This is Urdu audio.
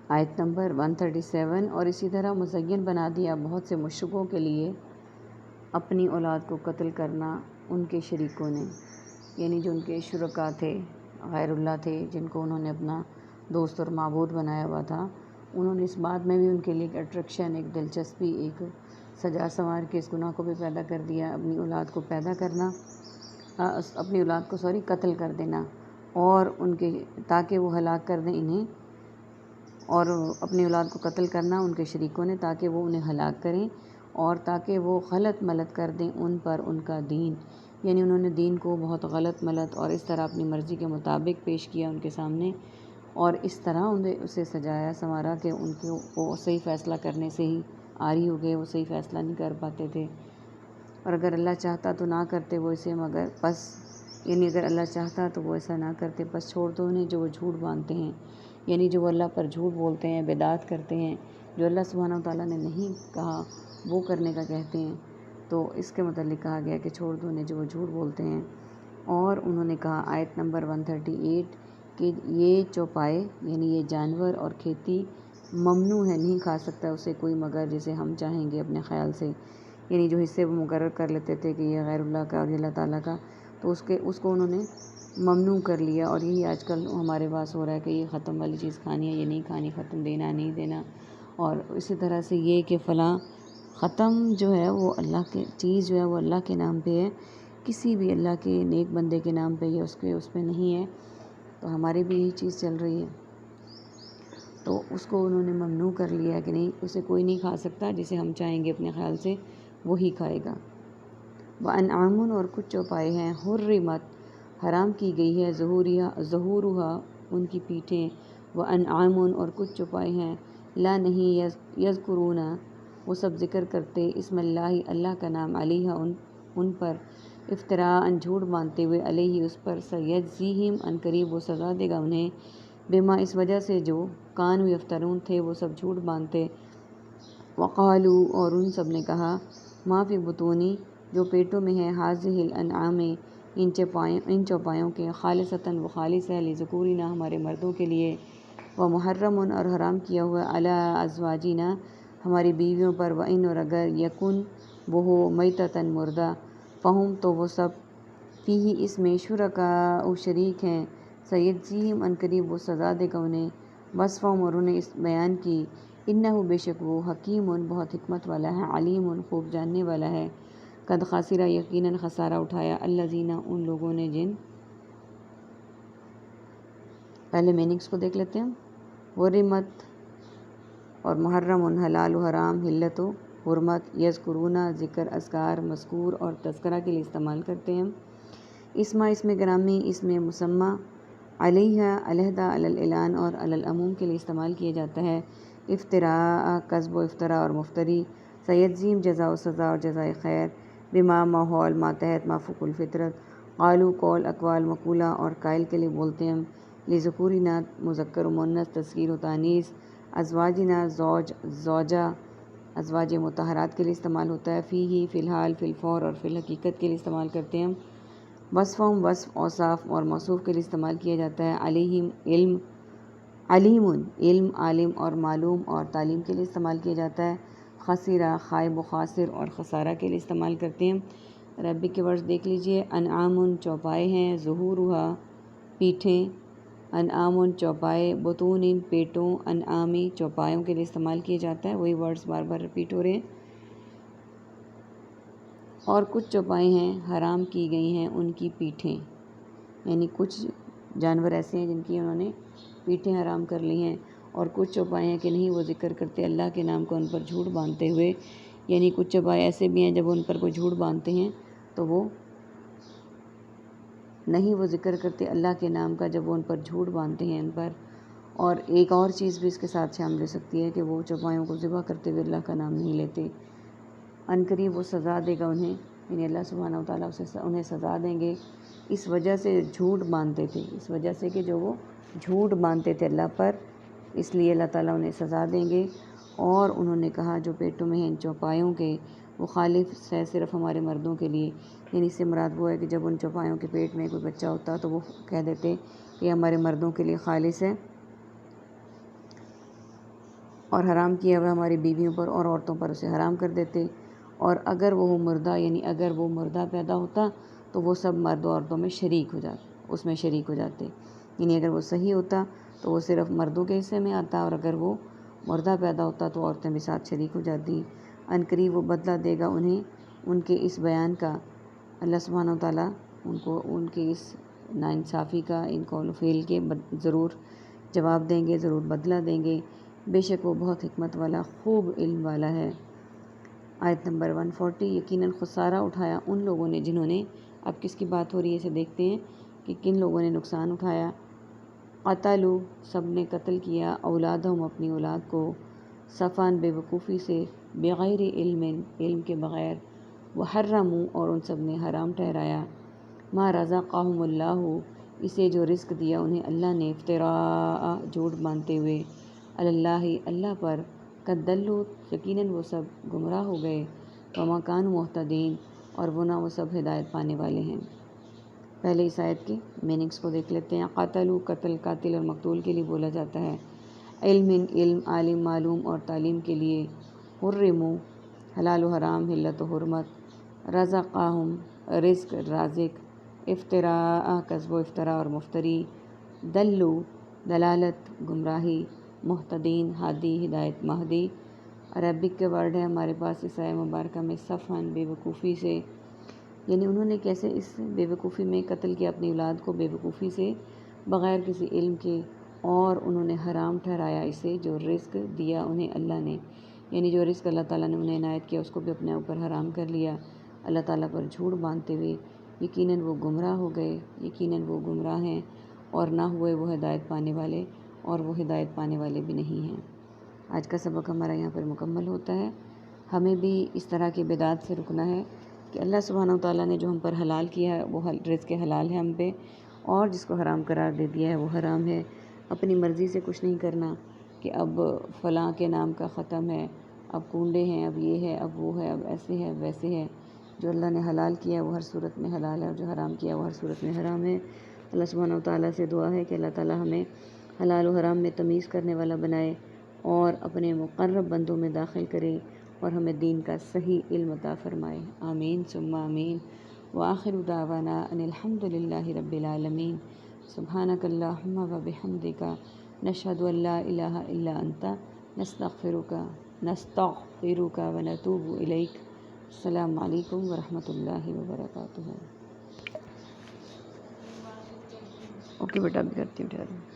آیت نمبر 137۔ اور اسی طرح مزین بنا دیا بہت سے مشرکوں کے لیے اپنی اولاد کو قتل کرنا ان کے شریکوں نے، یعنی جو ان کے شرکا تھے، غیر اللہ تھے، جن کو انہوں نے اپنا دوست اور معبود بنایا ہوا تھا، انہوں نے اس بات میں بھی ان کے لیے ایک اٹریکشن، ایک دلچسپی، ایک سجا سنوار کے اس گناہ کو بھی پیدا کر دیا، اپنی اولاد کو پیدا کرنا، اپنی اولاد کو قتل کر دینا، اور ان کے تاکہ وہ ہلاک کر دیں انہیں، اور اپنی اولاد کو قتل کرنا ان کے شریکوں نے تاکہ وہ انہیں ہلاک کریں اور تاکہ وہ غلط ملت کر دیں ان پر ان کا دین، یعنی انہوں نے دین کو بہت غلط ملت اور اس طرح اپنی مرضی کے مطابق پیش کیا ان کے سامنے، اور اس طرح انہیں اسے سجایا سنوارا کہ ان کو وہ صحیح فیصلہ کرنے سے ہی عاری ہو گئے، وہ صحیح فیصلہ نہیں کر پاتے تھے، اور اگر اللہ چاہتا تو نہ کرتے وہ اسے، مگر بس یعنی اگر اللہ چاہتا تو وہ ایسا نہ کرتے، بس چھوڑ دو انہیں جو وہ جھوٹ باندھتے ہیں، یعنی جو وہ اللہ پر جھوٹ بولتے ہیں، بدعت کرتے ہیں، جو اللہ سبحانہ وتعالیٰ نے نہیں کہا وہ کرنے کا کہتے ہیں، تو اس کے متعلق کہا گیا کہ چھوڑ دو انہیں جو وہ جھوٹ بولتے ہیں۔ اور انہوں نے کہا آیت نمبر 138 کہ یہ چوپائے یعنی یہ جانور اور کھیتی ممنوع ہے، نہیں کھا سکتا اسے کوئی مگر جسے ہم چاہیں گے اپنے خیال سے، یعنی جو حصے وہ مقرر کر لیتے تھے کہ یہ غیر اللہ کا اور یہ اللہ تعالیٰ کا، تو اس کو انہوں نے ممنوع کر لیا، اور یہی آج کل ہمارے پاس ہو رہا ہے کہ یہ ختم والی چیز کھانی ہے، یہ نہیں کھانی، ختم دینا نہیں دینا، اور اسی طرح سے یہ کہ فلاں ختم جو ہے وہ اللہ کے چیز جو ہے وہ اللہ کے نام پہ ہے، کسی بھی اللہ کے نیک بندے کے نام پہ یا اس پہ نہیں ہے، تو ہمارے بھی یہی چیز چل رہی ہے، تو اس کو انہوں نے ممنوع کر لیا کہ نہیں، اسے کوئی نہیں کھا سکتا، جسے ہم چاہیں گے اپنے خیال سے وہی کھائے گا۔ وَأَنْعَامٌ اور کچھ چوپائے ہیں، حُرِّمَت حرام کی گئی ہے، ظہورها ان کی پیٹھیں، وَأَنْعَامٌ اور کچھ چوپائے ہیں، لا نہیں یذکرون وہ سب ذکر کرتے، اسم اللہ اللہ کا نام، علیہا ان پر، افتراء جھوٹ باندھتے ہوئے، علیہ اس پر، سیجزیہم ان قریب وہ سزا دے گا انہیں، بما اس وجہ سے جو کانوا یفترون تھے وہ سب جھوٹ باندھتے، وقالو اور ان سب نے کہا، ما فی بطونی جو پیٹوں میں ہے، حاذہ الانعام ان چوپایوں کے، خالصتاً وہ خالص ہے، لذکورنا ہمارے مردوں کے لیے، ومحرم اور حرام کیا ہوا علی ازواجنا ہماری بیویوں پر، وان اور اگر یکن وہ ہو میتتاً مردہ، فہم تو وہ سب فیہ اس میں شرکاء شریک ہیں، سیجزیہم ان قریب وہ سزا دے گا انہیں، وصفہم اور انہیں اس بیان کی، انہ بے شک وہ حکیم بہت حکمت والا ہے، علیم خوب جاننے والا ہے، قد خاسرہ یقیناً خسارہ اٹھایا، الذین ان لوگوں نے جن، پہلے میننگس کو دیکھ لیتے ہیں، حرمت اور محرم حلال و حرام، حلت و حرمت، یذکرون ذکر، اذکار مذکور اور تذکرہ کے لیے استعمال کرتے ہیں، اسم گرامی، اسم مسمى، علیہ علیحدہ، علی الاعلان اور علی العموم کے لیے استعمال کیا جاتا ہے، افتراء کذب و افطرا اور مفتری، سیجزیم جزا و سزا اور جزائے خیر، بما ماحول ماتحت مافوق الفطرت، قالو قول اقوال مقولہ اور قائل کے لیے بولتے ہیں، لذکورنا مذکر و مؤنث تذکیر و تانیث، ازواجنا زوجہ ازواج مطہرات کے لیے استعمال ہوتا ہے، فیہ فی الحال فی الفور اور فی الحقیقت کے لیے استعمال کرتے ہیں، وصفہم وصف اوصاف اور موصوف کے لیے استعمال کیا جاتا ہے، علیہم علیم علم عالم اور معلوم اور تعلیم کے لیے استعمال کیا جاتا ہے، خسرہ خائب و خاسر اور خسارہ کے لیے استعمال کرتے ہیں۔ عربی کے ورڈز دیکھ لیجئے، انعام چوپائے ہیں، ظہورها پیٹھیں، انعام چوپائے، بطون پیٹوں، انعامی چوپایوں کے لیے استعمال کیا جاتا ہے، وہی ورڈز بار بار ریپیٹ ہو رہے ہیں، اور کچھ چوپائے ہیں حرام کی گئی ہیں ان کی پیٹھیں، یعنی کچھ جانور ایسے ہیں جن کی انہوں نے پیٹھیں حرام کر لی ہیں، اور کچھ چوپائے ہیں کہ نہیں وہ ذکر کرتے اللہ کے نام کو ان پر جھوٹ باندھتے ہوئے، یعنی کچھ چوپائے ایسے بھی ہیں جب ان پر کوئی جھوٹ باندھتے ہیں تو وہ نہیں وہ ذکر کرتے اللہ کے نام کا جب وہ ان پر جھوٹ باندھتے ہیں ان پر، اور ایک اور چیز بھی اس کے ساتھ شامل ہو سکتی ہے کہ وہ چوپایوں کو ذبح کرتے ہوئے اللہ کا نام نہیں لیتے، ان قریب وہ سزا دے گا انہیں، یعنی اللہ سبحانہ وتعالیٰ انہیں سزا دیں گے، اس وجہ سے جھوٹ باندھتے تھے، اس وجہ سے کہ جو وہ جھوٹ باندھتے تھے اللہ پر، اس لیے اللہ تعالیٰ انہیں سزا دیں گے، اور انہوں نے کہا جو پیٹوں میں ہیں ان چوپایوں کے، وہ خالص ہے صرف ہمارے مردوں کے لیے، یعنی اس سے مراد وہ ہے کہ جب ان چوپایوں کے پیٹ میں کوئی بچہ ہوتا تو وہ کہہ دیتے کہ ہمارے مردوں کے لیے خالص ہے، اور حرام کیا ہوا ہماری بیویوں پر اور عورتوں پر اسے حرام کر دیتے، اور اگر وہ مردہ یعنی اگر وہ مردہ پیدا ہوتا تو وہ سب مرد و عورتوں میں شریک ہو جاتے، اس میں شریک ہو جاتے، یعنی اگر وہ صحیح ہوتا تو وہ صرف مردوں کے حصے میں آتا، اور اگر وہ مردہ پیدا ہوتا تو عورتیں بھی ساتھ شریک ہو جاتی۔ عنقریب وہ بدلہ دے گا انہیں ان کے اس بیان کا، اللہ سبحانہ و تعالیٰ ان کو ان کے اس ناانصافی کا، ان قول و فعل کے ضرور جواب دیں گے، ضرور بدلہ دیں گے، بے شک وہ بہت حکمت والا، خوب علم والا ہے۔ آیت نمبر 140، یقیناً خسارہ اٹھایا ان لوگوں نے جنہوں نے، اب کس کی بات ہو رہی ہے اسے دیکھتے ہیں کہ کن لوگوں نے نقصان اٹھایا۔ قتلوا سب نے قتل کیا، اولادہم اپنی اولاد کو، صفان بے وقوفی سے، بغیر علم علم کے بغیر، وحرموا اور ان سب نے حرام ٹھہرایا، ما رزقہم اللہ اسے جو رزق دیا انہیں اللہ نے، افتراء جھوٹ باندھتے ہوئے، علی اللہ اللہ پر، قد ضلوا یقیناً وہ سب گمراہ ہو گئے، وما کانوا مہتدین اور وہ نہ وہ سب ہدایت پانے والے ہیں۔ پہلے اس آیت کے میننگز کو دیکھ لیتے ہیں۔ قاتلوا قتل، قاتل اور مقتول کے لیے بولا جاتا ہے، علم علم، عالم معلوم اور تعلیم کے لیے، حرموا حلال و حرام، حلت و حرمت، رزقہم رزق رازق، افتراء کذب و افطرا اور مفتری، ضلوا دلالت گمراہی، مہتدین ہادی ہدایت مہدی۔ عربک کے ورڈ ہے ہمارے پاس اس آیہ مبارکہ میں، صفحاً بے وقوفی سے، یعنی انہوں نے کیسے اس بے وقوفی میں قتل کیا اپنی اولاد کو، بے وقوفی سے، بغیر کسی علم کے، اور انہوں نے حرام ٹھہرایا اسے جو رزق دیا انہیں اللہ نے، یعنی جو رزق اللہ تعالیٰ نے انہیں عنایت کیا اس کو بھی اپنے اوپر حرام کر لیا اللہ تعالیٰ پر جھوٹ باندھتے ہوئے، یقیناً وہ گمراہ ہو گئے، یقیناً وہ گمراہ ہیں، اور نہ ہوئے وہ ہدایت پانے والے، اور وہ ہدایت پانے والے بھی نہیں ہیں۔ آج کا سبق ہمارا یہاں پر مکمل ہوتا ہے۔ ہمیں بھی اس طرح کی بدعات سے رکنا ہے کہ اللہ سبحانہ و تعالیٰ نے جو ہم پر حلال کیا ہے وہ رزق حلال ہے ہم پہ، اور جس کو حرام قرار دے دیا ہے وہ حرام ہے۔ اپنی مرضی سے کچھ نہیں کرنا کہ اب فلاں کے نام کا ختم ہے، اب کنڈے ہیں، اب یہ ہے، اب وہ ہے، اب ایسے ہے، ویسے ہے۔ جو اللہ نے حلال کیا ہے وہ ہر صورت میں حلال ہے، اور جو حرام کیا وہ ہر صورت میں حرام ہے۔ اللہ سبحانہ و تعالیٰ سے دعا ہے کہ اللہ تعالیٰ ہمیں حلال و حرام میں تمیز کرنے والا بنائے، اور اپنے مقرب بندوں میں داخل کرے، اور ہمیں دین کا صحیح علم عطا فرمائے۔ آمین ثم آمین۔ وآخر دعوانا ان الحمد للہ رب العالمین۔ سبحانک اللہم و بحمدک، نشہد ان لا الہ الا انت، نستغفرک و نتوب الیک۔ السلام علیکم ورحمۃ اللہ وبرکاتہ۔ اوکے بیٹا، ابھی کرتی ہوں ٹھہرو۔